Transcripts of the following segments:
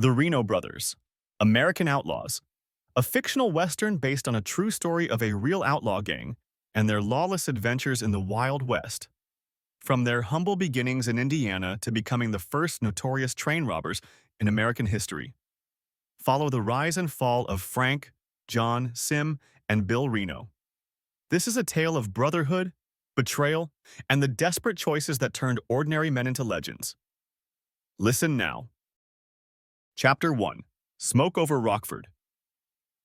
The Reno Brothers, American Outlaws, a fictional Western based on a true story of a real outlaw gang and their lawless adventures in the Wild West. From their humble beginnings in Indiana to becoming the first notorious train robbers in American history. Follow the rise and fall of Frank, John, Sim, and Bill Reno. This is a tale of brotherhood, betrayal, and the desperate choices that turned ordinary men into legends. Listen now. Chapter 1. Smoke over Rockford.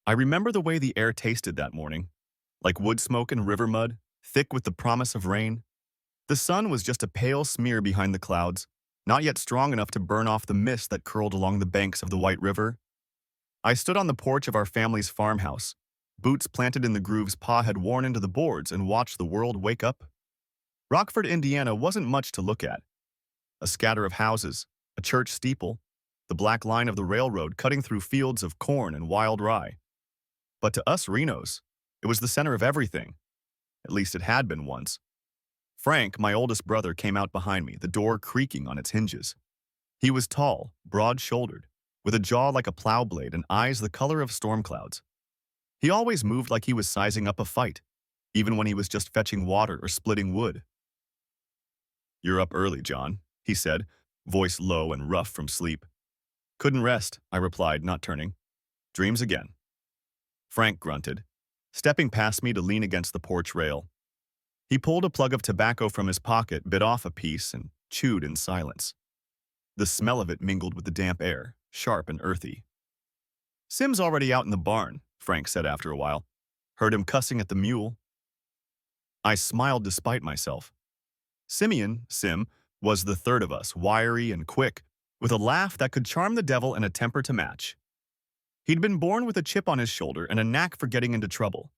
I remember the way the air tasted that morning, like wood smoke and river mud, thick with the promise of rain. The sun was just a pale smear behind the clouds, not yet strong enough to burn off the mist that curled along the banks of the White River. I stood on the porch of our family's farmhouse, boots planted in the grooves Pa had worn into the boards, and watched the world wake up. Rockford, Indiana wasn't much to look at. A scatter of houses, a church steeple, the black line of the railroad cutting through fields of corn and wild rye. But to us Renos, it was the center of everything. At least it had been once. Frank, my oldest brother, came out behind me, the door creaking on its hinges. He was tall, broad-shouldered, with a jaw like a plow blade and eyes the color of storm clouds. He always moved like he was sizing up a fight, even when he was just fetching water or splitting wood. "You're up early, John," he said, voice low and rough from sleep. "Couldn't rest," I replied, not turning. "Dreams again." Frank grunted, stepping past me to lean against the porch rail. He pulled a plug of tobacco from his pocket, bit off a piece, and chewed in silence. The smell of it mingled with the damp air, sharp and earthy. "Sim's already out in the barn," Frank said after a while. "Heard him cussing at the mule." I smiled despite myself. Sim, was the third of us, wiry and quick, with a laugh that could charm the devil and a temper to match. He'd been born with a chip on his shoulder and a knack for getting into trouble.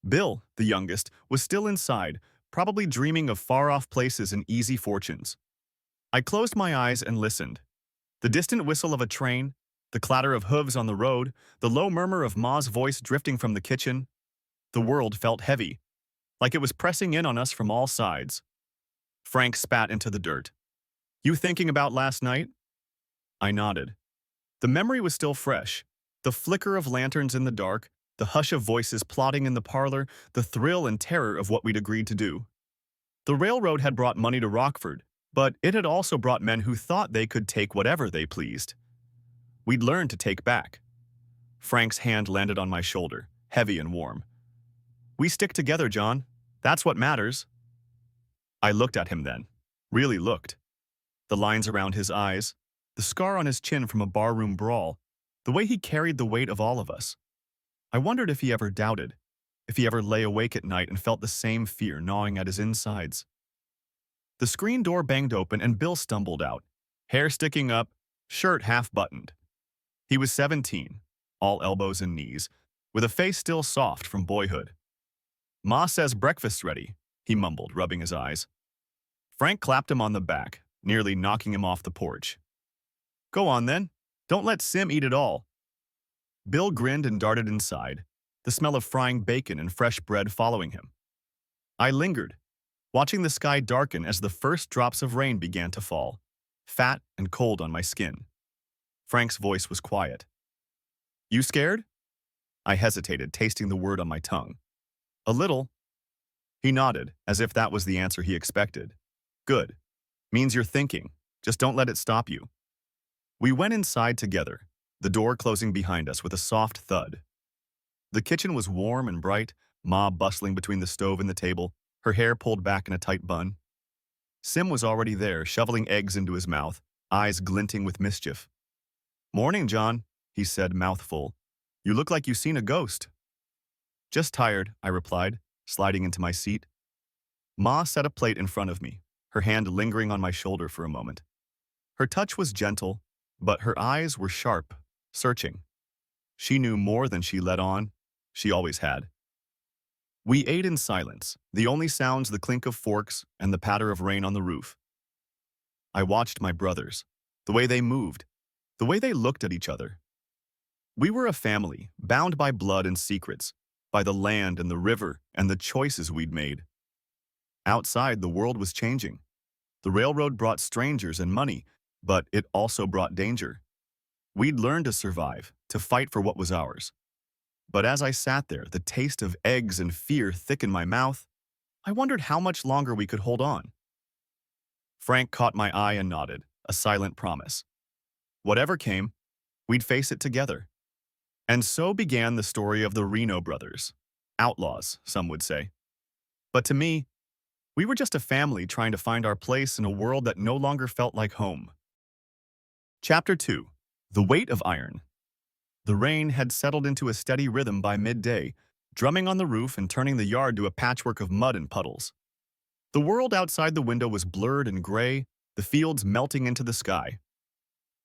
Bill, the youngest, was still inside, probably dreaming of far-off places and easy fortunes. I closed my eyes and listened. The distant whistle of a train, the clatter of hooves on the road, the low murmur of Ma's voice drifting from the kitchen. The world felt heavy, like it was pressing in on us from all sides. Frank spat into the dirt. "You thinking about last night?" I nodded. The memory was still fresh. The flicker of lanterns in the dark, the hush of voices plotting in the parlor, the thrill and terror of what we'd agreed to do. The railroad had brought money to Rockford, but it had also brought men who thought they could take whatever they pleased. We'd learned to take back. Frank's hand landed on my shoulder, heavy and warm. "We stick together, John. That's what matters." I looked at him then. Really looked. The lines around his eyes, the scar on his chin from a barroom brawl, the way he carried the weight of all of us. I wondered if he ever doubted, if he ever lay awake at night and felt the same fear gnawing at his insides. The screen door banged open and Bill stumbled out, hair sticking up, shirt half-buttoned. He was 17, all elbows and knees, with a face still soft from boyhood. "Ma says breakfast's ready," he mumbled, rubbing his eyes. Frank clapped him on the back, nearly knocking him off the porch. "Go on then. Don't let Sim eat it all." Bill grinned and darted inside, the smell of frying bacon and fresh bread following him. I lingered, watching the sky darken as the first drops of rain began to fall, fat and cold on my skin. Frank's voice was quiet. "You scared?" I hesitated, tasting the word on my tongue. "A little." He nodded, as if that was the answer he expected. "Good. Means you're thinking. Just don't let it stop you." We went inside together, the door closing behind us with a soft thud. The kitchen was warm and bright, Ma bustling between the stove and the table, her hair pulled back in a tight bun. Sim was already there, shoveling eggs into his mouth, eyes glinting with mischief. "Morning, John," he said, mouth full. "You look like you seen a ghost." "Just tired," I replied, sliding into my seat. Ma set a plate in front of me, her hand lingering on my shoulder for a moment. Her touch was gentle, but her eyes were sharp, searching. She knew more than she let on. She always had. We ate in silence, the only sounds the clink of forks and the patter of rain on the roof. I watched my brothers, the way they moved, the way they looked at each other. We were a family, bound by blood and secrets, by the land and the river and the choices we'd made. Outside, the world was changing. The railroad brought strangers and money, but it also brought danger. We'd learned to survive, to fight for what was ours. But as I sat there, the taste of eggs and fear thick in my mouth, I wondered how much longer we could hold on. Frank caught my eye and nodded, a silent promise. Whatever came, we'd face it together. And so began the story of the Reno Brothers. Outlaws, some would say. But to me, we were just a family trying to find our place in a world that no longer felt like home. Chapter 2. The Weight of Iron. The rain had settled into a steady rhythm by midday, drumming on the roof and turning the yard to a patchwork of mud and puddles. The world outside the window was blurred and gray, the fields melting into the sky.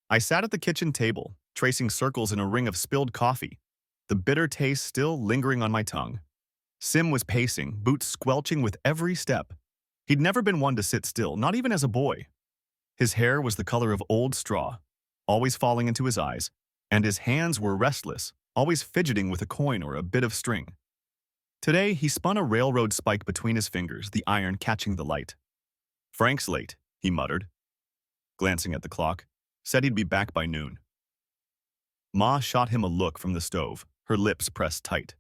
I sat at the kitchen table, tracing circles in a ring of spilled coffee, the bitter taste still lingering on my tongue. Sim was pacing, boots squelching with every step. He'd never been one to sit still, not even as a boy. His hair was the color of old straw, always falling into his eyes, and his hands were restless, always fidgeting with a coin or a bit of string. Today, he spun a railroad spike between his fingers, the iron catching the light. "Frank's late," he muttered, glancing at the clock. Said he'd be back by noon. Ma shot him a look from the stove, her lips pressed tight.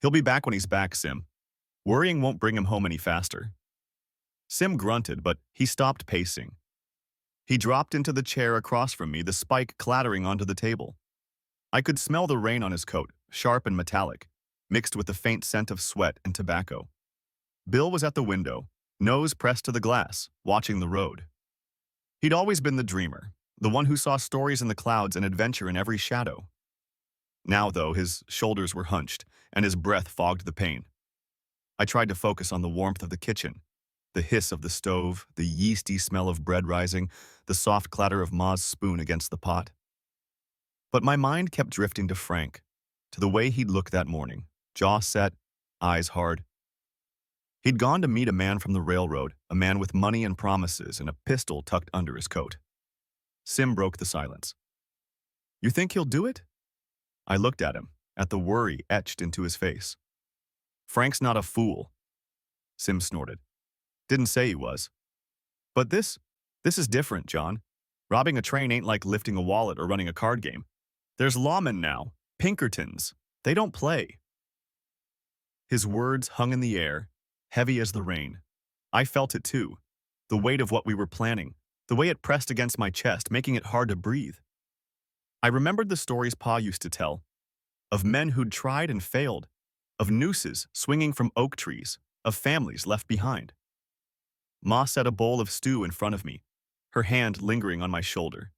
"He'll be back when he's back, Sim. Worrying won't bring him home any faster." Sim grunted, but he stopped pacing. He dropped into the chair across from me, the spike clattering onto the table. I could smell the rain on his coat, sharp and metallic, mixed with the faint scent of sweat and tobacco. Bill was at the window, nose pressed to the glass, watching the road. He'd always been the dreamer, the one who saw stories in the clouds and adventure in every shadow. Now, though, his shoulders were hunched, and his breath fogged the pain. I tried to focus on the warmth of the kitchen, the hiss of the stove, the yeasty smell of bread rising, the soft clatter of Ma's spoon against the pot. But my mind kept drifting to Frank, to the way he'd looked that morning, jaw set, eyes hard. He'd gone to meet a man from the railroad, a man with money and promises and a pistol tucked under his coat. Sim broke the silence. "You think he'll do it?" I looked at him, at the worry etched into his face. "Frank's not a fool," Sim snorted. "Didn't say he was. But this is different, John. Robbing a train ain't like lifting a wallet or running a card game. There's lawmen now, Pinkertons. They don't play." His words hung in the air, heavy as the rain. I felt it too, the weight of what we were planning, the way it pressed against my chest, making it hard to breathe. I remembered the stories Pa used to tell, of men who'd tried and failed, of nooses swinging from oak trees, of families left behind. Ma set a bowl of stew in front of me, her hand lingering on my shoulder.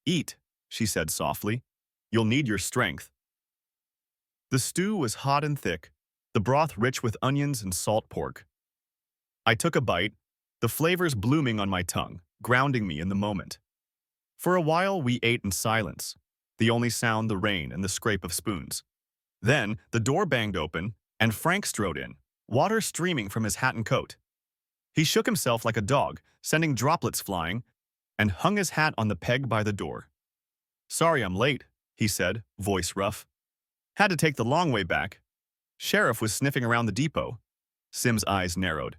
"Eat," she said softly. "You'll need your strength." The stew was hot and thick, the broth rich with onions and salt pork. I took a bite, the flavors blooming on my tongue, grounding me in the moment. For a while we ate in silence, the only sound the rain and the scrape of spoons. Then the door banged open, and Frank strode in, water streaming from his hat and coat. He shook himself like a dog, sending droplets flying, and hung his hat on the peg by the door. "Sorry I'm late," he said, voice rough. "Had to take the long way back. Sheriff was sniffing around the depot." Sim's eyes narrowed.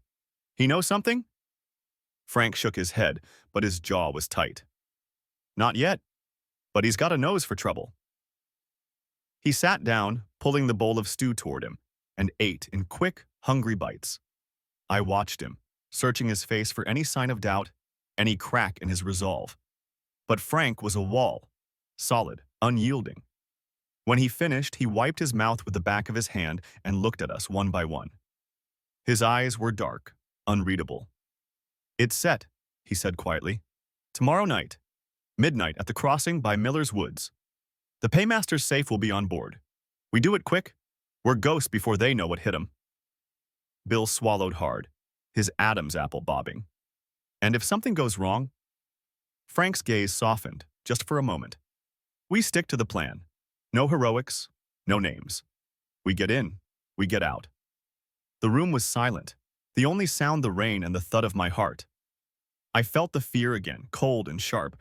"He know something?" Frank shook his head, but his jaw was tight. "Not yet, but he's got a nose for trouble." He sat down, pulling the bowl of stew toward him, and ate in quick, hungry bites. I watched him, searching his face for any sign of doubt, any crack in his resolve. But Frank was a wall, solid, unyielding. When he finished, he wiped his mouth with the back of his hand and looked at us one by one. His eyes were dark, unreadable. "It's set," he said quietly. "Tomorrow night, midnight at the crossing by Miller's Woods. The paymaster's safe will be on board. We do it quick. We're ghosts before they know what hit 'em." Bill swallowed hard, his Adam's apple bobbing. "And if something goes wrong?" Frank's gaze softened, just for a moment. "We stick to the plan. No heroics, no names. We get in, we get out." The room was silent, the only sound the rain and the thud of my heart. I felt the fear again, cold and sharp,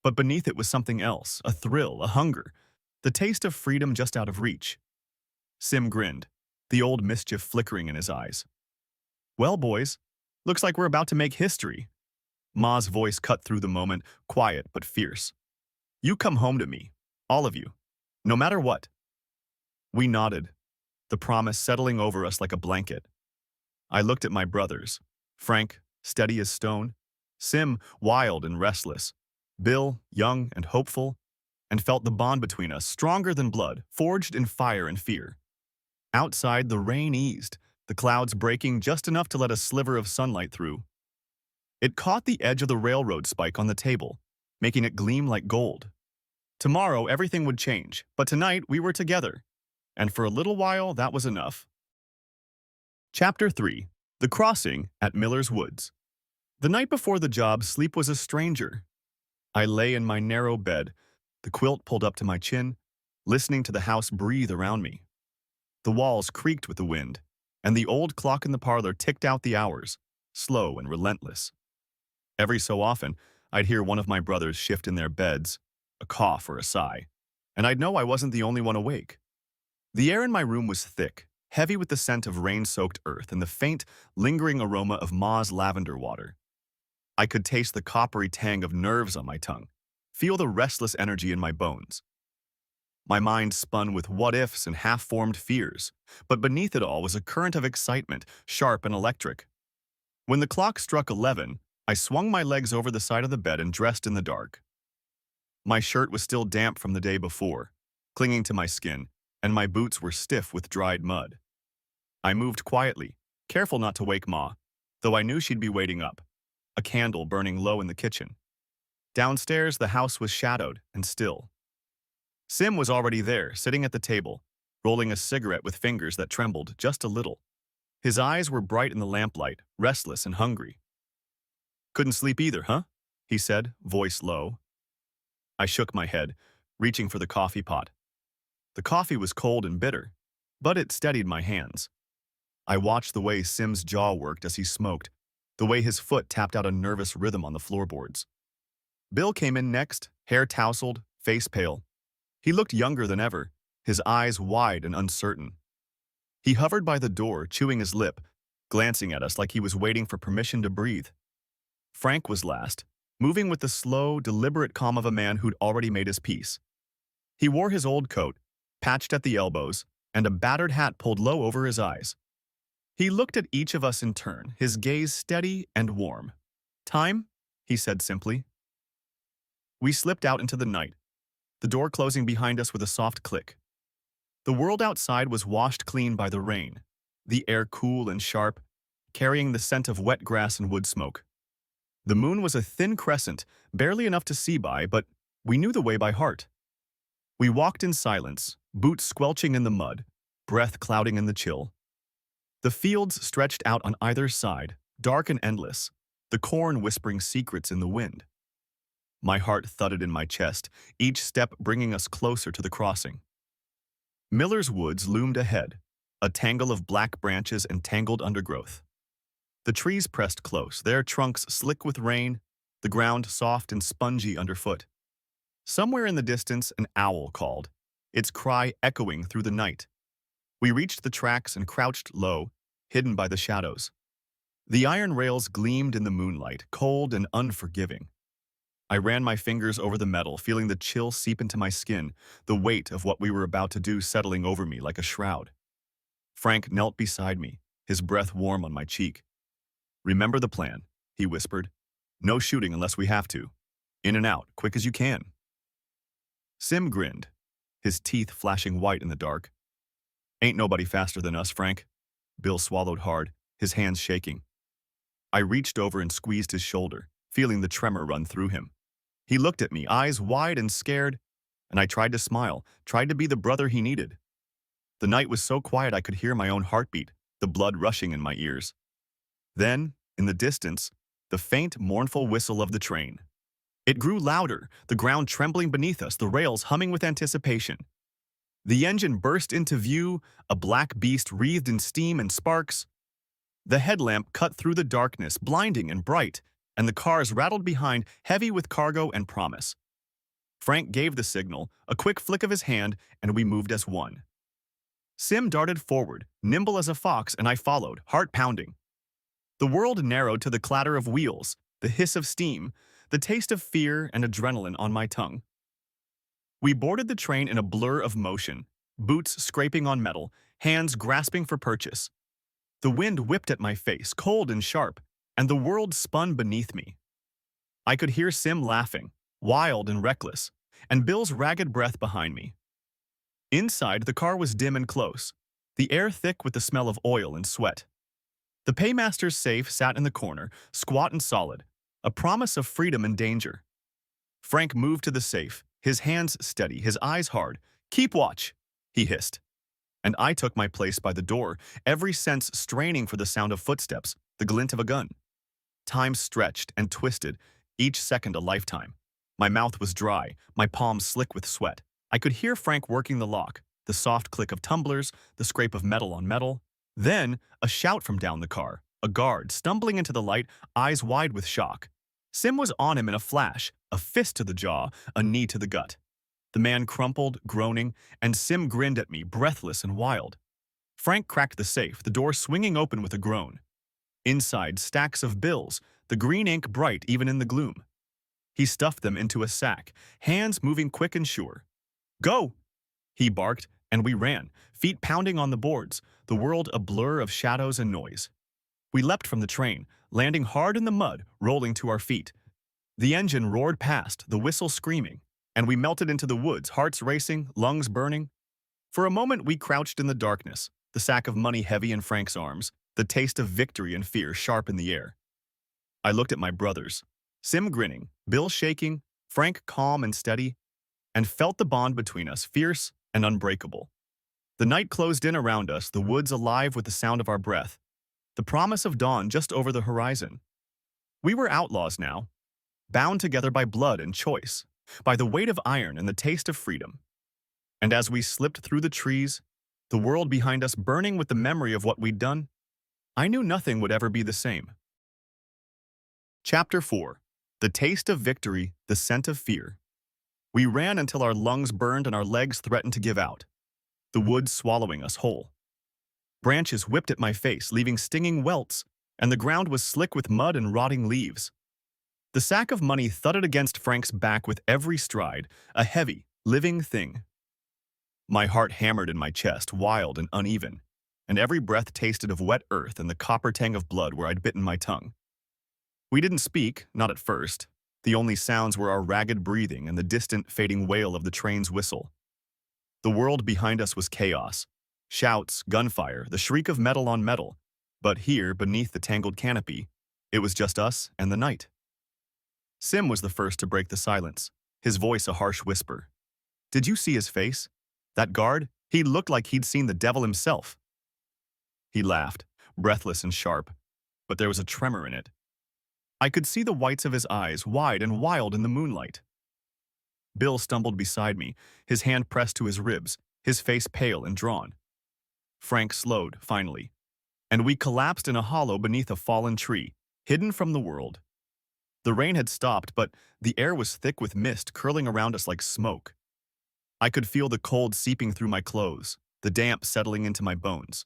but beneath it was something else, a thrill, a hunger, the taste of freedom just out of reach. Sim grinned, the old mischief flickering in his eyes. "Well, boys, looks like we're about to make history." Ma's voice cut through the moment, quiet but fierce. You come home to me, all of you, no matter what. We nodded, the promise settling over us like a blanket. I looked at my brothers, Frank, steady as stone, Sim, wild and restless, Bill, young and hopeful, and felt the bond between us stronger than blood, forged in fire and fear. Outside, the rain eased, the clouds breaking just enough to let a sliver of sunlight through. It caught the edge of the railroad spike on the table, making it gleam like gold. Tomorrow, everything would change, but tonight we were together, and for a little while that was enough. Chapter 3. The Crossing at Miller's Woods. The night before the job, sleep was a stranger. I lay in my narrow bed, the quilt pulled up to my chin, listening to the house breathe around me. The walls creaked with the wind, and the old clock in the parlor ticked out the hours, slow and relentless. Every so often, I'd hear one of my brothers shift in their beds, a cough or a sigh, and I'd know I wasn't the only one awake. The air in my room was thick, heavy with the scent of rain-soaked earth and the faint, lingering aroma of Ma's lavender water. I could taste the coppery tang of nerves on my tongue, feel the restless energy in my bones. My mind spun with what-ifs and half-formed fears, but beneath it all was a current of excitement, sharp and electric. When the clock struck 11, I swung my legs over the side of the bed and dressed in the dark. My shirt was still damp from the day before, clinging to my skin, and my boots were stiff with dried mud. I moved quietly, careful not to wake Ma, though I knew she'd be waiting up, a candle burning low in the kitchen. Downstairs, the house was shadowed and still. Sim was already there, sitting at the table, rolling a cigarette with fingers that trembled just a little. His eyes were bright in the lamplight, restless and hungry. "Couldn't sleep either, huh?" he said, voice low. I shook my head, reaching for the coffee pot. The coffee was cold and bitter, but it steadied my hands. I watched the way Sim's jaw worked as he smoked, the way his foot tapped out a nervous rhythm on the floorboards. Bill came in next, hair tousled, face pale. He looked younger than ever, his eyes wide and uncertain. He hovered by the door, chewing his lip, glancing at us like he was waiting for permission to breathe. Frank was last, moving with the slow, deliberate calm of a man who'd already made his peace. He wore his old coat, patched at the elbows, and a battered hat pulled low over his eyes. He looked at each of us in turn, his gaze steady and warm. "Time?" he said simply. We slipped out into the night, the door closing behind us with a soft click. The world outside was washed clean by the rain, the air cool and sharp, carrying the scent of wet grass and wood smoke. The moon was a thin crescent, barely enough to see by, but we knew the way by heart. We walked in silence, boots squelching in the mud, breath clouding in the chill. The fields stretched out on either side, dark and endless, the corn whispering secrets in the wind. My heart thudded in my chest, each step bringing us closer to the crossing. Miller's Woods loomed ahead, a tangle of black branches and tangled undergrowth. The trees pressed close, their trunks slick with rain, the ground soft and spongy underfoot. Somewhere in the distance, an owl called, its cry echoing through the night. We reached the tracks and crouched low, hidden by the shadows. The iron rails gleamed in the moonlight, cold and unforgiving. I ran my fingers over the metal, feeling the chill seep into my skin, the weight of what we were about to do settling over me like a shroud. Frank knelt beside me, his breath warm on my cheek. "Remember the plan," he whispered. "No shooting unless we have to. In and out, quick as you can." Sim grinned, his teeth flashing white in the dark. "Ain't nobody faster than us, Frank." Bill swallowed hard, his hands shaking. I reached over and squeezed his shoulder, feeling the tremor run through him. He looked at me, eyes wide and scared, and I tried to smile, tried to be the brother he needed. The night was so quiet I could hear my own heartbeat, the blood rushing in my ears. Then, in the distance, the faint, mournful whistle of the train. It grew louder, the ground trembling beneath us, the rails humming with anticipation. The engine burst into view, a black beast wreathed in steam and sparks. The headlamp cut through the darkness, blinding and bright, and the cars rattled behind, heavy with cargo and promise. Frank gave the signal, a quick flick of his hand, and we moved as one. Sim darted forward, nimble as a fox, and I followed, heart pounding. The world narrowed to the clatter of wheels, the hiss of steam, the taste of fear and adrenaline on my tongue. We boarded the train in a blur of motion, boots scraping on metal, hands grasping for purchase. The wind whipped at my face, cold and sharp, and the world spun beneath me. I could hear Sim laughing, wild and reckless, and Bill's ragged breath behind me. Inside, the car was dim and close, the air thick with the smell of oil and sweat. The paymaster's safe sat in the corner, squat and solid, a promise of freedom and danger. Frank moved to the safe, his hands steady, his eyes hard. "Keep watch," he hissed. And I took my place by the door, every sense straining for the sound of footsteps, the glint of a gun. Time stretched and twisted, each second a lifetime. My mouth was dry, my palms slick with sweat. I could hear Frank working the lock, the soft click of tumblers, the scrape of metal on metal. Then, a shout from down the car, a guard stumbling into the light, eyes wide with shock. Sim was on him in a flash, a fist to the jaw, a knee to the gut. The man crumpled, groaning, and Sim grinned at me, breathless and wild. Frank cracked the safe, the door swinging open with a groan. Inside, stacks of bills, the green ink bright even in the gloom. He stuffed them into a sack, hands moving quick and sure. "Go!" he barked, and we ran, feet pounding on the boards, the world a blur of shadows and noise. We leapt from the train, landing hard in the mud, rolling to our feet. The engine roared past, the whistle screaming, and we melted into the woods, hearts racing, lungs burning. For a moment we crouched in the darkness, the sack of money heavy in Frank's arms, the taste of victory and fear sharp in the air. I looked at my brothers, Sim grinning, Bill shaking, Frank calm and steady, and felt the bond between us fierce and unbreakable. The night closed in around us, the woods alive with the sound of our breath, the promise of dawn just over the horizon. We were outlaws now, bound together by blood and choice, by the weight of iron and the taste of freedom. And as we slipped through the trees, the world behind us burning with the memory of what we'd done, I knew nothing would ever be the same. Chapter 4. The Taste of Victory, the Scent of Fear. We ran until our lungs burned and our legs threatened to give out, the woods swallowing us whole. Branches whipped at my face, leaving stinging welts, and the ground was slick with mud and rotting leaves. The sack of money thudded against Frank's back with every stride, a heavy, living thing. My heart hammered in my chest, wild and uneven, and every breath tasted of wet earth and the copper tang of blood where I'd bitten my tongue. We didn't speak, not at first. The only sounds were our ragged breathing and the distant, fading wail of the train's whistle. The world behind us was chaos. Shouts, gunfire, the shriek of metal on metal. But here, beneath the tangled canopy, it was just us and the night. Sim was the first to break the silence, his voice a harsh whisper. "Did you see his face? That guard? He looked like he'd seen the devil himself." He laughed, breathless and sharp, but there was a tremor in it. I could see the whites of his eyes, wide and wild in the moonlight. Bill stumbled beside me, his hand pressed to his ribs, his face pale and drawn. Frank slowed, finally, and we collapsed in a hollow beneath a fallen tree, hidden from the world. The rain had stopped, but the air was thick with mist curling around us like smoke. I could feel the cold seeping through my clothes, the damp settling into my bones.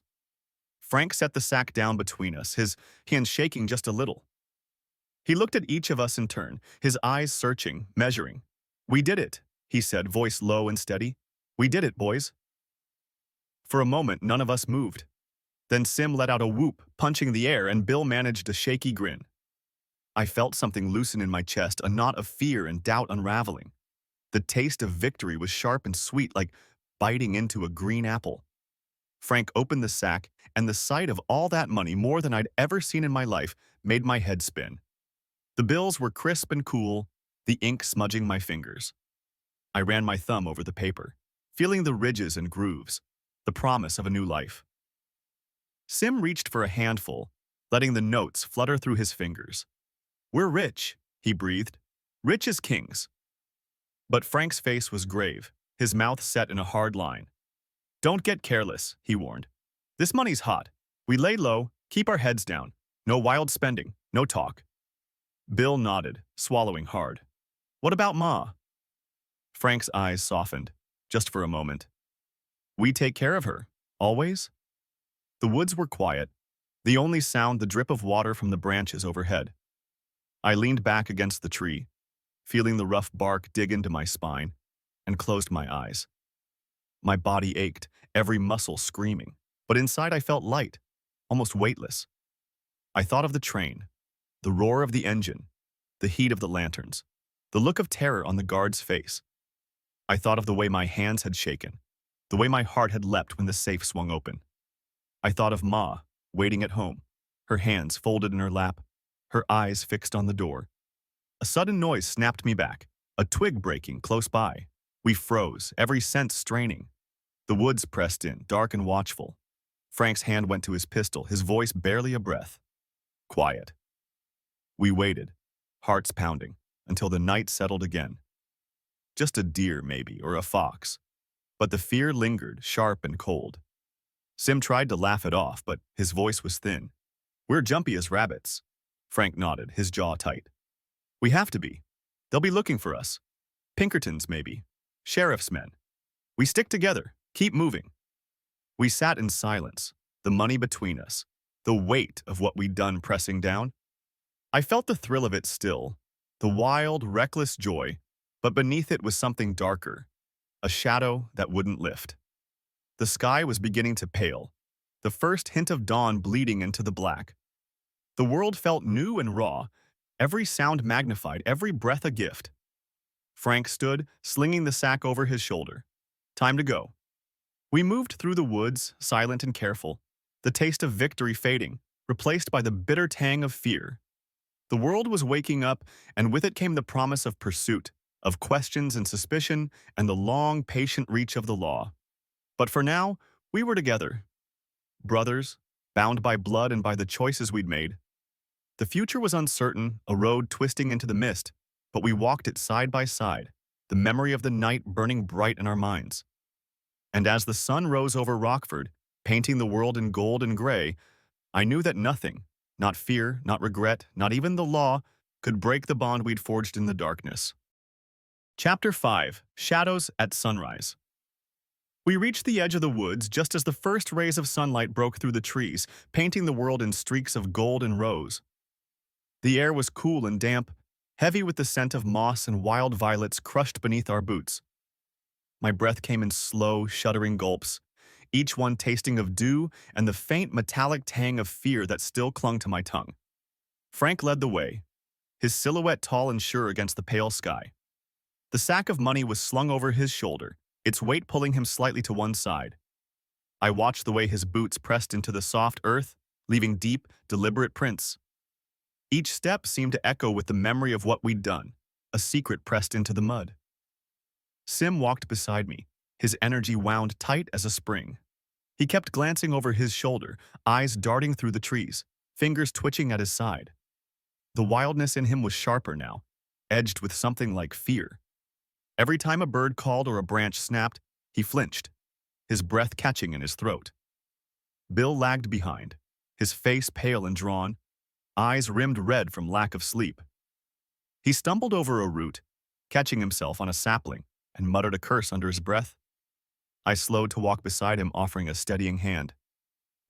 Frank set the sack down between us, his hands shaking just a little. He looked at each of us in turn, his eyes searching, measuring. "We did it," he said, voice low and steady. "We did it, boys." For a moment, none of us moved. Then Sim let out a whoop, punching the air, and Bill managed a shaky grin. I felt something loosen in my chest, a knot of fear and doubt unraveling. The taste of victory was sharp and sweet, like biting into a green apple. Frank opened the sack, and the sight of all that money, more than I'd ever seen in my life, made my head spin. The bills were crisp and cool, the ink smudging my fingers. I ran my thumb over the paper, feeling the ridges and grooves, the promise of a new life. Sim reached for a handful, letting the notes flutter through his fingers. "We're rich," he breathed. "Rich as kings." But Frank's face was grave, his mouth set in a hard line. "Don't get careless," he warned. "This money's hot. We lay low, keep our heads down. No wild spending, no talk." Bill nodded, swallowing hard. "What about Ma?" Frank's eyes softened, just for a moment. "We take care of her, always?" The woods were quiet, the only sound the drip of water from the branches overhead. I leaned back against the tree, feeling the rough bark dig into my spine. and closed my eyes. My body ached, every muscle screaming, but inside I felt light, almost weightless. I thought of the train, the roar of the engine, the heat of the lanterns, the look of terror on the guard's face. I thought of the way my hands had shaken, the way my heart had leapt when the safe swung open. I thought of Ma, waiting at home, her hands folded in her lap, her eyes fixed on the door. A sudden noise snapped me back, a twig breaking close by. We froze, every sense straining. The woods pressed in, dark and watchful. Frank's hand went to his pistol, his voice barely a breath. Quiet. We waited, hearts pounding, until the night settled again. Just a deer, maybe, or a fox. But the fear lingered, sharp and cold. Sim tried to laugh it off, but his voice was thin. We're jumpy as rabbits. Frank nodded, his jaw tight. We have to be. They'll be looking for us. Pinkertons, maybe. Sheriff's men. We stick together, keep moving. We sat in silence, the money between us, the weight of what we'd done pressing down. I felt the thrill of it still, the wild, reckless joy, but beneath it was something darker, a shadow that wouldn't lift. The sky was beginning to pale, the first hint of dawn bleeding into the black. The world felt new and raw, every sound magnified, every breath a gift. Frank stood, slinging the sack over his shoulder. Time to go. We moved through the woods, silent and careful, the taste of victory fading, replaced by the bitter tang of fear. The world was waking up, and with it came the promise of pursuit, of questions and suspicion, and the long, patient reach of the law. But for now, we were together. Brothers, bound by blood and by the choices we'd made. The future was uncertain, a road twisting into the mist, but we walked it side by side, the memory of the night burning bright in our minds. And as the sun rose over Rockford, painting the world in gold and gray, I knew that nothing, not fear, not regret, not even the law, could break the bond we'd forged in the darkness. Chapter 5: Shadows at Sunrise. We reached the edge of the woods just as the first rays of sunlight broke through the trees, painting the world in streaks of gold and rose. The air was cool and damp, heavy with the scent of moss and wild violets crushed beneath our boots. My breath came in slow, shuddering gulps, each one tasting of dew and the faint metallic tang of fear that still clung to my tongue. Frank led the way, his silhouette tall and sure against the pale sky. The sack of money was slung over his shoulder, its weight pulling him slightly to one side. I watched the way his boots pressed into the soft earth, leaving deep, deliberate prints. Each step seemed to echo with the memory of what we'd done, a secret pressed into the mud. Sim walked beside me, his energy wound tight as a spring. He kept glancing over his shoulder, eyes darting through the trees, fingers twitching at his side. The wildness in him was sharper now, edged with something like fear. Every time a bird called or a branch snapped, he flinched, his breath catching in his throat. Bill lagged behind, his face pale and drawn, eyes rimmed red from lack of sleep. He stumbled over a root, catching himself on a sapling, and muttered a curse under his breath. I slowed to walk beside him, offering a steadying hand.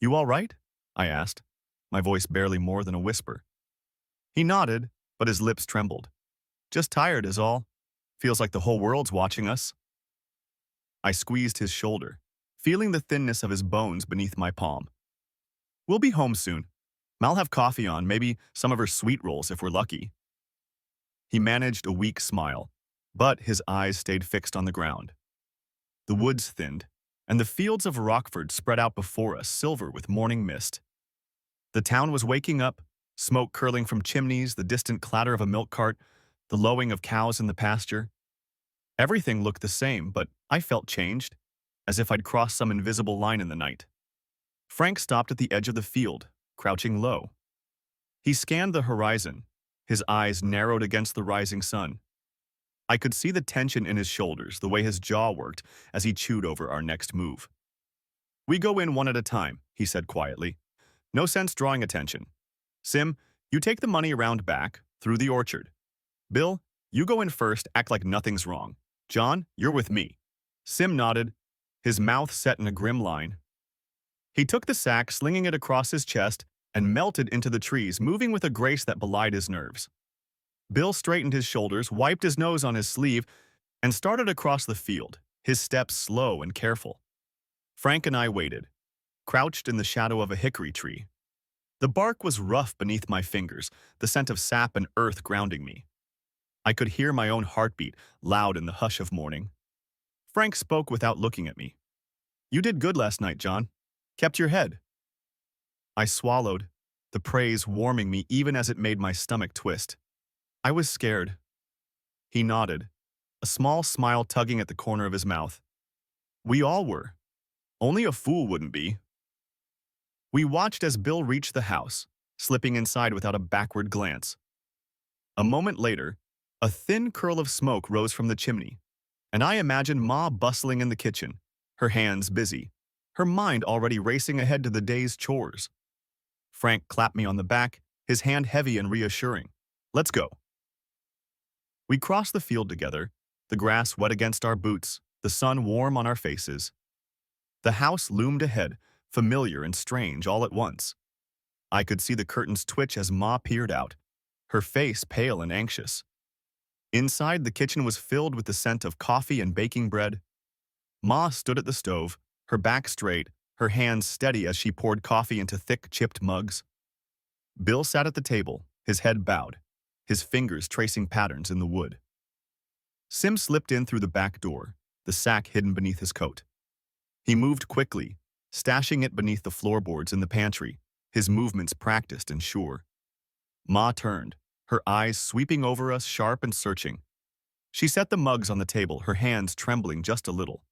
"You all right?" I asked, my voice barely more than a whisper. He nodded, but his lips trembled. "Just tired is all. Feels like the whole world's watching us." I squeezed his shoulder, feeling the thinness of his bones beneath my palm. "We'll be home soon. Mal'll have coffee on, maybe some of her sweet rolls if we're lucky." He managed a weak smile, but his eyes stayed fixed on the ground. The woods thinned, and the fields of Rockford spread out before us, silver with morning mist. The town was waking up, smoke curling from chimneys, the distant clatter of a milk cart, the lowing of cows in the pasture. Everything looked the same, but I felt changed, as if I'd crossed some invisible line in the night. Frank stopped at the edge of the field, crouching low. He scanned the horizon, his eyes narrowed against the rising sun. I could see the tension in his shoulders, the way his jaw worked as he chewed over our next move. "We go in one at a time," he said quietly. "No sense drawing attention. Sim, you take the money around back, through the orchard. Bill, you go in first, act like nothing's wrong. John, you're with me." Sim nodded, his mouth set in a grim line. He took the sack, slinging it across his chest, and melted into the trees, moving with a grace that belied his nerves. Bill straightened his shoulders, wiped his nose on his sleeve, and started across the field, his steps slow and careful. Frank and I waited, crouched in the shadow of a hickory tree. The bark was rough beneath my fingers, the scent of sap and earth grounding me. I could hear my own heartbeat, loud in the hush of morning. Frank spoke without looking at me. "You did good last night, John. Kept your head." I swallowed, the praise warming me even as it made my stomach twist. I was scared. He nodded, a small smile tugging at the corner of his mouth. We all were. Only a fool wouldn't be. We watched as Bill reached the house, slipping inside without a backward glance. A moment later, a thin curl of smoke rose from the chimney, and I imagined Ma bustling in the kitchen, her hands busy, her mind already racing ahead to the day's chores. Frank clapped me on the back, his hand heavy and reassuring. "Let's go." We crossed the field together, the grass wet against our boots, the sun warm on our faces. The house loomed ahead, familiar and strange all at once. I could see the curtains twitch as Ma peered out, her face pale and anxious. Inside, the kitchen was filled with the scent of coffee and baking bread. Ma stood at the stove, her back straight, her hands steady as she poured coffee into thick, chipped mugs. Bill sat at the table, his head bowed, his fingers tracing patterns in the wood. Sim slipped in through the back door, the sack hidden beneath his coat. He moved quickly, stashing it beneath the floorboards in the pantry, his movements practiced and sure. Ma turned, her eyes sweeping over us, sharp and searching. She set the mugs on the table, her hands trembling just a little.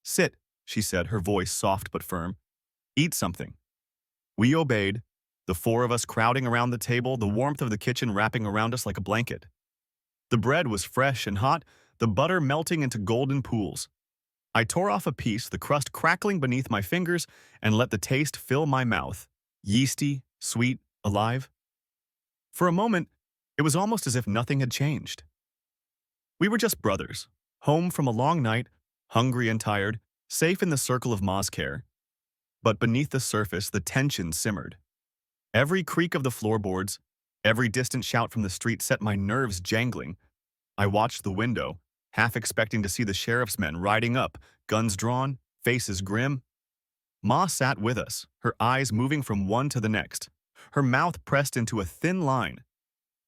"Sit," she said, her voice soft but firm. "Eat something." We obeyed, the four of us crowding around the table, the warmth of the kitchen wrapping around us like a blanket. The bread was fresh and hot, the butter melting into golden pools. I tore off a piece, the crust crackling beneath my fingers, and let the taste fill my mouth, yeasty, sweet, alive. For a moment, it was almost as if nothing had changed. We were just brothers, home from a long night, hungry and tired, safe in the circle of Ma's care. But beneath the surface, the tension simmered. Every creak of the floorboards, every distant shout from the street set my nerves jangling. I watched the window, half expecting to see the sheriff's men riding up, guns drawn, faces grim. Ma sat with us, her eyes moving from one to the next, her mouth pressed into a thin line.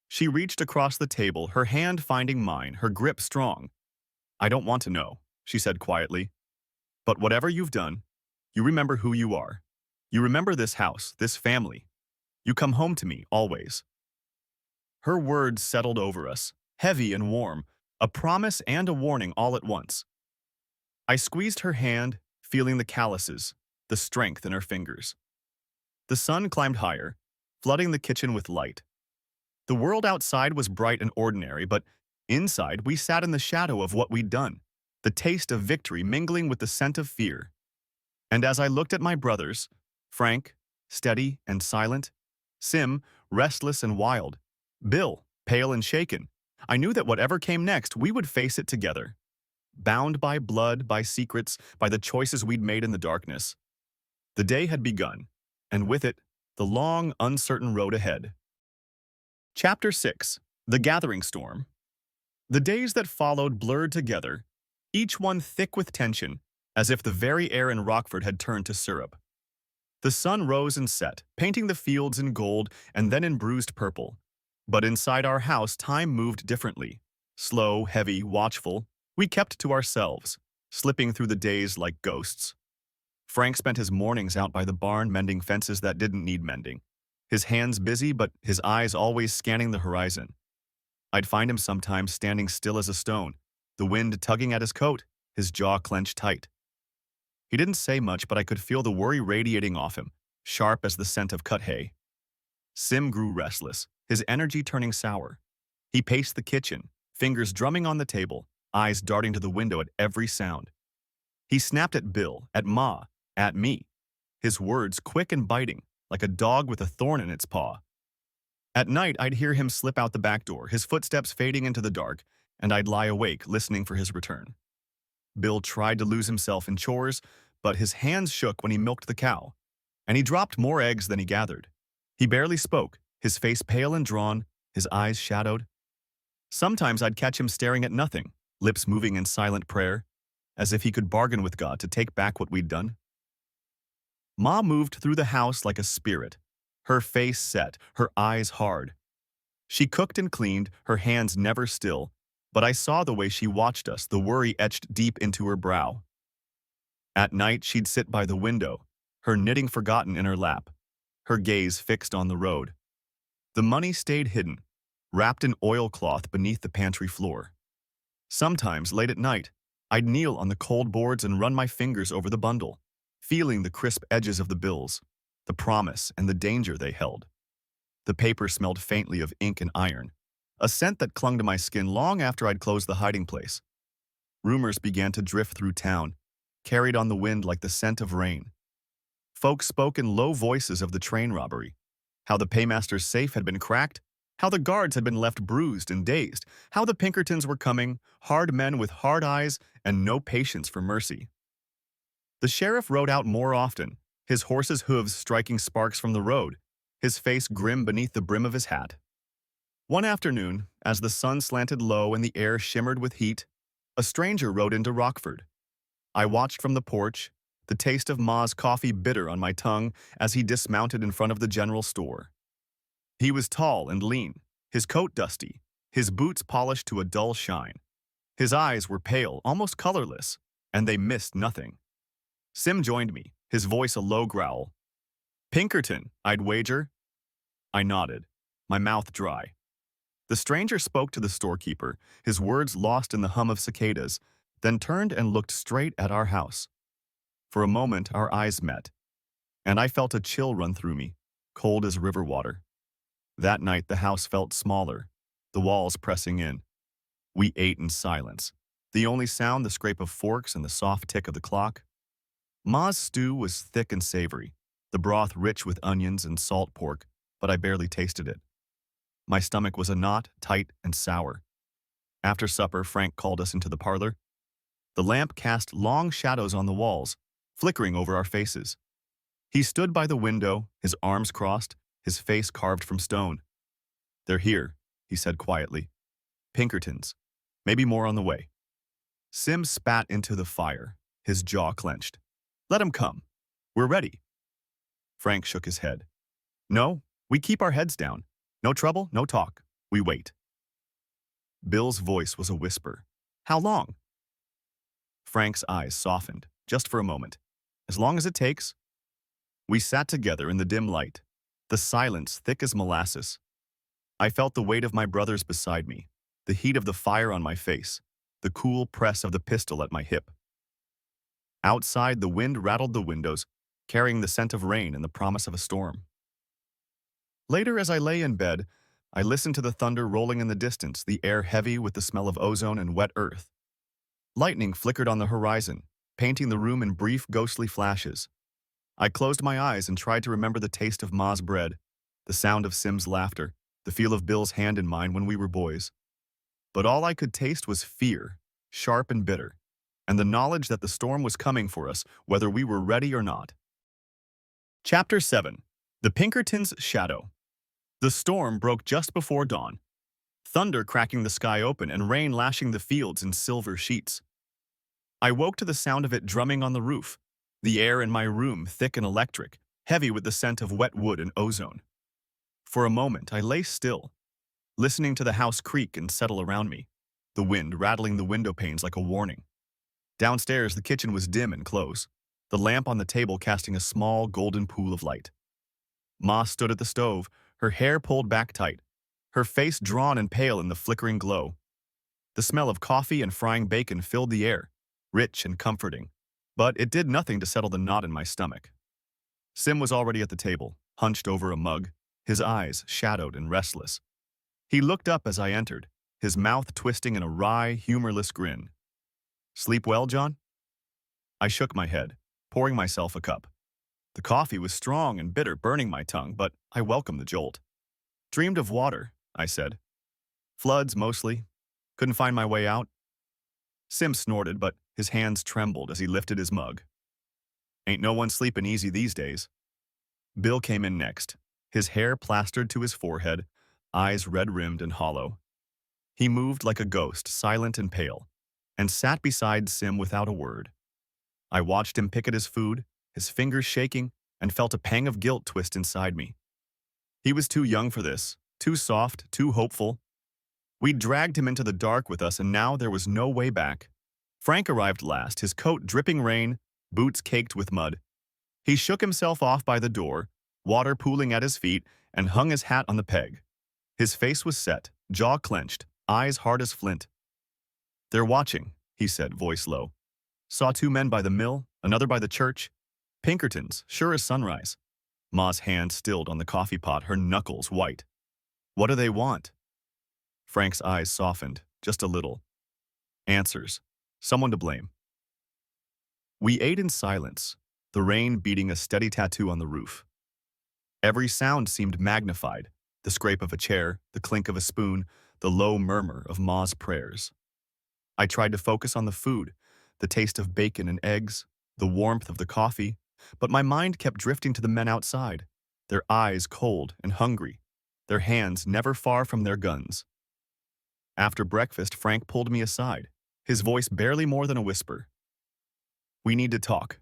She reached across the table, her hand finding mine, her grip strong. "I don't want to know," she said quietly. "But whatever you've done, you remember who you are. You remember this house, this family. You come home to me, always." Her words settled over us, heavy and warm, a promise and a warning all at once. I squeezed her hand, feeling the calluses, the strength in her fingers. The sun climbed higher, flooding the kitchen with light. The world outside was bright and ordinary, but inside we sat in the shadow of what we'd done, the taste of victory mingling with the scent of fear. And as I looked at my brothers, Frank, steady and silent, Sim, restless and wild, Bill, pale and shaken, I knew that whatever came next, we would face it together. Bound by blood, by secrets, by the choices we'd made in the darkness. The day had begun, and with it, the long, uncertain road ahead. Chapter 6. The Gathering Storm. The days that followed blurred together, each one thick with tension, as if the very air in Rockford had turned to syrup. The sun rose and set, painting the fields in gold and then in bruised purple. But inside our house, time moved differently. Slow, heavy, watchful, we kept to ourselves, slipping through the days like ghosts. Frank spent his mornings out by the barn mending fences that didn't need mending, his hands busy but his eyes always scanning the horizon. I'd find him sometimes standing still as a stone, the wind tugging at his coat, his jaw clenched tight. He didn't say much, but I could feel the worry radiating off him, sharp as the scent of cut hay. Sim grew restless, his energy turning sour. He paced the kitchen, fingers drumming on the table, eyes darting to the window at every sound. He snapped at Bill, at Ma, at me, his words quick and biting, like a dog with a thorn in its paw. At night, I'd hear him slip out the back door, his footsteps fading into the dark, and I'd lie awake, listening for his return. Bill tried to lose himself in chores, but his hands shook when he milked the cow, and he dropped more eggs than he gathered. He barely spoke, his face pale and drawn, his eyes shadowed. Sometimes I'd catch him staring at nothing, lips moving in silent prayer, as if he could bargain with God to take back what we'd done. Ma moved through the house like a spirit, her face set, her eyes hard. She cooked and cleaned, her hands never still, but I saw the way she watched us, the worry etched deep into her brow. At night, she'd sit by the window, her knitting forgotten in her lap, her gaze fixed on the road. The money stayed hidden, wrapped in oilcloth beneath the pantry floor. Sometimes, late at night, I'd kneel on the cold boards and run my fingers over the bundle, feeling the crisp edges of the bills, the promise and the danger they held. The paper smelled faintly of ink and iron, a scent that clung to my skin long after I'd closed the hiding place. Rumors began to drift through town, carried on the wind like the scent of rain. Folks spoke in low voices of the train robbery, how the paymaster's safe had been cracked, how the guards had been left bruised and dazed, how the Pinkertons were coming, hard men with hard eyes and no patience for mercy. The sheriff rode out more often, his horse's hooves striking sparks from the road, his face grim beneath the brim of his hat. One afternoon, as the sun slanted low and the air shimmered with heat, a stranger rode into Rockford. I watched from the porch, the taste of Ma's coffee bitter on my tongue as he dismounted in front of the general store. He was tall and lean, his coat dusty, his boots polished to a dull shine. His eyes were pale, almost colorless, and they missed nothing. Sim joined me, his voice a low growl. "Pinkerton, I'd wager." I nodded, my mouth dry. The stranger spoke to the storekeeper, his words lost in the hum of cicadas, then turned and looked straight at our house. For a moment, our eyes met, and I felt a chill run through me, cold as river water. That night, the house felt smaller, the walls pressing in. We ate in silence, the only sound the scrape of forks and the soft tick of the clock. Ma's stew was thick and savory, the broth rich with onions and salt pork, but I barely tasted it. My stomach was a knot, tight and sour. After supper, Frank called us into the parlor. The lamp cast long shadows on the walls, flickering over our faces. He stood by the window, his arms crossed, his face carved from stone. "They're here," he said quietly. "Pinkertons. Maybe more on the way." Sim spat into the fire, his jaw clenched. "Let 'em come. We're ready." Frank shook his head. "No, we keep our heads down. No trouble, no talk. We wait." Bill's voice was a whisper. "How long?" Frank's eyes softened, just for a moment. "As long as it takes." We sat together in the dim light, the silence thick as molasses. I felt the weight of my brothers beside me, the heat of the fire on my face, the cool press of the pistol at my hip. Outside, the wind rattled the windows, carrying the scent of rain and the promise of a storm. Later, as I lay in bed, I listened to the thunder rolling in the distance, the air heavy with the smell of ozone and wet earth. Lightning flickered on the horizon, painting the room in brief, ghostly flashes. I closed my eyes and tried to remember the taste of Ma's bread, the sound of Sim's laughter, the feel of Bill's hand in mine when we were boys. But all I could taste was fear, sharp and bitter, and the knowledge that the storm was coming for us, whether we were ready or not. Chapter 7. The Pinkertons' Shadow. The storm broke just before dawn, thunder cracking the sky open and rain lashing the fields in silver sheets. I woke to the sound of it drumming on the roof, the air in my room thick and electric, heavy with the scent of wet wood and ozone. For a moment, I lay still, listening to the house creak and settle around me, the wind rattling the window panes like a warning. Downstairs, the kitchen was dim and close, the lamp on the table casting a small golden pool of light. Ma stood at the stove, her hair pulled back tight, her face drawn and pale in the flickering glow. The smell of coffee and frying bacon filled the air, rich and comforting, but it did nothing to settle the knot in my stomach. Sim was already at the table, hunched over a mug, his eyes shadowed and restless. He looked up as I entered, his mouth twisting in a wry, humorless grin. "Sleep well, John?" I shook my head, pouring myself a cup. The coffee was strong and bitter, burning my tongue, but I welcomed the jolt. "Dreamed of water," I said. "Floods, mostly. Couldn't find my way out." Sim snorted, but his hands trembled as he lifted his mug. "Ain't no one sleeping easy these days." Bill came in next, his hair plastered to his forehead, eyes red-rimmed and hollow. He moved like a ghost, silent and pale, and sat beside Sim without a word. I watched him pick at his food, his fingers shaking, and felt a pang of guilt twist inside me. He was too young for this, too soft, too hopeful. We'd dragged him into the dark with us, and now there was no way back. Frank arrived last, his coat dripping rain, boots caked with mud. He shook himself off by the door, water pooling at his feet, and hung his hat on the peg. His face was set, jaw clenched, eyes hard as flint. "They're watching," he said, voice low. "Saw two men by the mill, another by the church. Pinkertons, sure as sunrise." Ma's hand stilled on the coffee pot, her knuckles white. "What do they want?" Frank's eyes softened, just a little. "Answers. Someone to blame." We ate in silence, the rain beating a steady tattoo on the roof. Every sound seemed magnified, the scrape of a chair, the clink of a spoon, the low murmur of Ma's prayers. I tried to focus on the food, the taste of bacon and eggs, the warmth of the coffee, but my mind kept drifting to the men outside, their eyes cold and hungry, their hands never far from their guns. After breakfast, Frank pulled me aside, his voice barely more than a whisper. "We need to talk."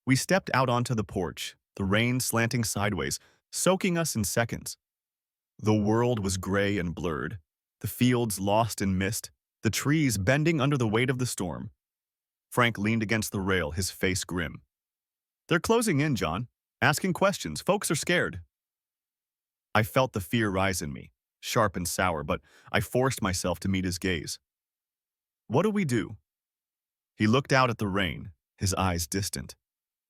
We stepped out onto the porch, the rain slanting sideways, soaking us in seconds. The world was gray and blurred, the fields lost in mist, the trees bending under the weight of the storm. Frank leaned against the rail, his face grim. "They're closing in, John. Asking questions. Folks are scared." I felt the fear rise in me, sharp and sour, but I forced myself to meet his gaze. "What do we do?" He looked out at the rain, his eyes distant.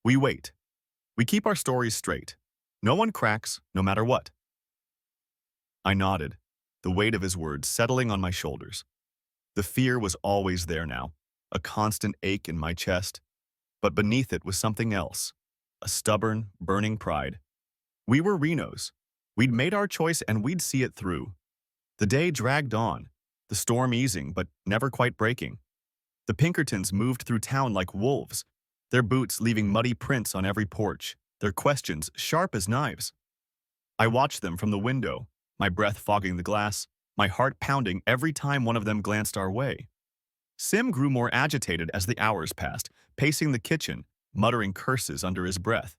"We wait. We keep our stories straight. No one cracks, no matter what." I nodded, the weight of his words settling on my shoulders. The fear was always there now, a constant ache in my chest, but beneath it was something else, a stubborn, burning pride. We were Renos. We'd made our choice and we'd see it through. The day dragged on, the storm easing but never quite breaking. The Pinkertons moved through town like wolves, their boots leaving muddy prints on every porch, their questions sharp as knives. I watched them from the window, my breath fogging the glass, my heart pounding every time one of them glanced our way. Sim grew more agitated as the hours passed, pacing the kitchen, muttering curses under his breath.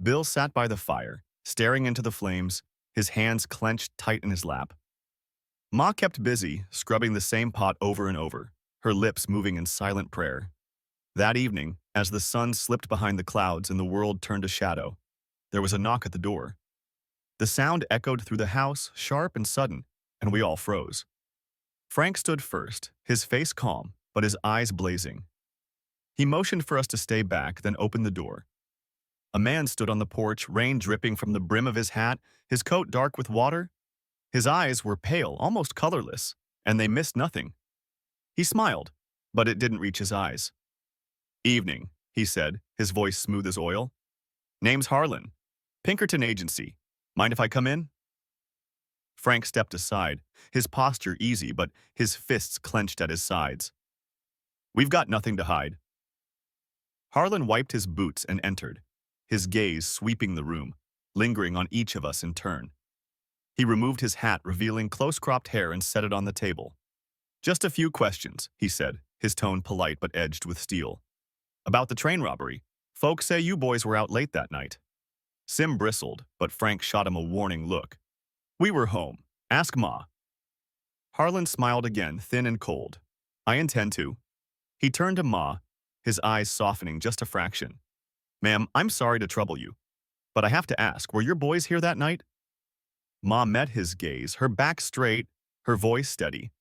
Bill sat by the fire, staring into the flames, his hands clenched tight in his lap. Ma kept busy, scrubbing the same pot over and over, her lips moving in silent prayer. That evening, as the sun slipped behind the clouds and the world turned to shadow, there was a knock at the door. The sound echoed through the house, sharp and sudden, and we all froze. Frank stood first, his face calm, but his eyes blazing. He motioned for us to stay back, then opened the door. A man stood on the porch, rain dripping from the brim of his hat, his coat dark with water. His eyes were pale, almost colorless, and they missed nothing. He smiled, but it didn't reach his eyes. "Evening," he said, his voice smooth as oil. "Name's Harlan. Pinkerton Agency. Mind if I come in?" Frank stepped aside, his posture easy, but his fists clenched at his sides. "We've got nothing to hide." Harlan wiped his boots and entered, his gaze sweeping the room, lingering on each of us in turn. He removed his hat, revealing close-cropped hair, and set it on the table. "Just a few questions," he said, his tone polite but edged with steel. "About the train robbery. Folks say you boys were out late that night." Sim bristled, but Frank shot him a warning look. "We were home. Ask Ma." Harlan smiled again, thin and cold. "I intend to." He turned to Ma, his eyes softening just a fraction. "Ma'am, I'm sorry to trouble you, but I have to ask, were your boys here that night?" Ma met his gaze, her back straight, her voice steady.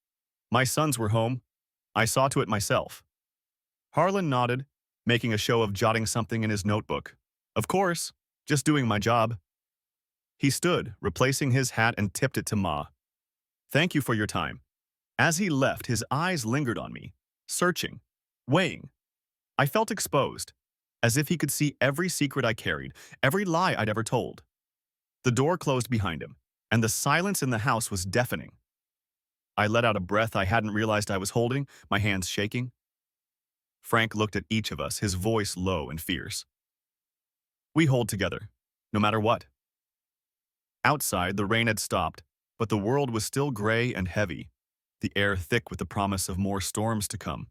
"My sons were home. I saw to it myself." Harlan nodded, making a show of jotting something in his notebook. "Of course, just doing my job." He stood, replacing his hat, and tipped it to Ma. "Thank you for your time." As he left, his eyes lingered on me, searching, weighing. I felt exposed, as if he could see every secret I carried, every lie I'd ever told. The door closed behind him, and the silence in the house was deafening. I let out a breath I hadn't realized I was holding, my hands shaking. Frank looked at each of us, his voice low and fierce. "We hold together, no matter what." Outside, the rain had stopped, but the world was still gray and heavy. the air thick with the promise of more storms to come.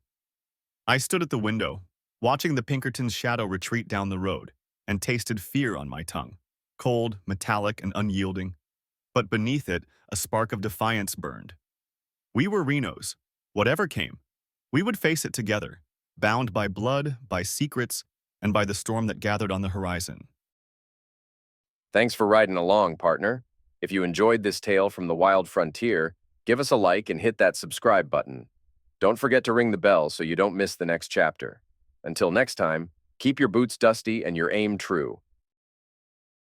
I stood at the window, watching the Pinkertons' shadow retreat down the road, and tasted fear on my tongue, cold, metallic, and unyielding. But beneath it, a spark of defiance burned. We were Renos. Whatever came, we would face it together, bound by blood, by secrets, and by the storm that gathered on the horizon. Thanks for riding along, partner. If you enjoyed this tale from the wild frontier, give us a like and hit that subscribe button. Don't forget to ring the bell so you don't miss the next chapter. Until next time, keep your boots dusty and your aim true.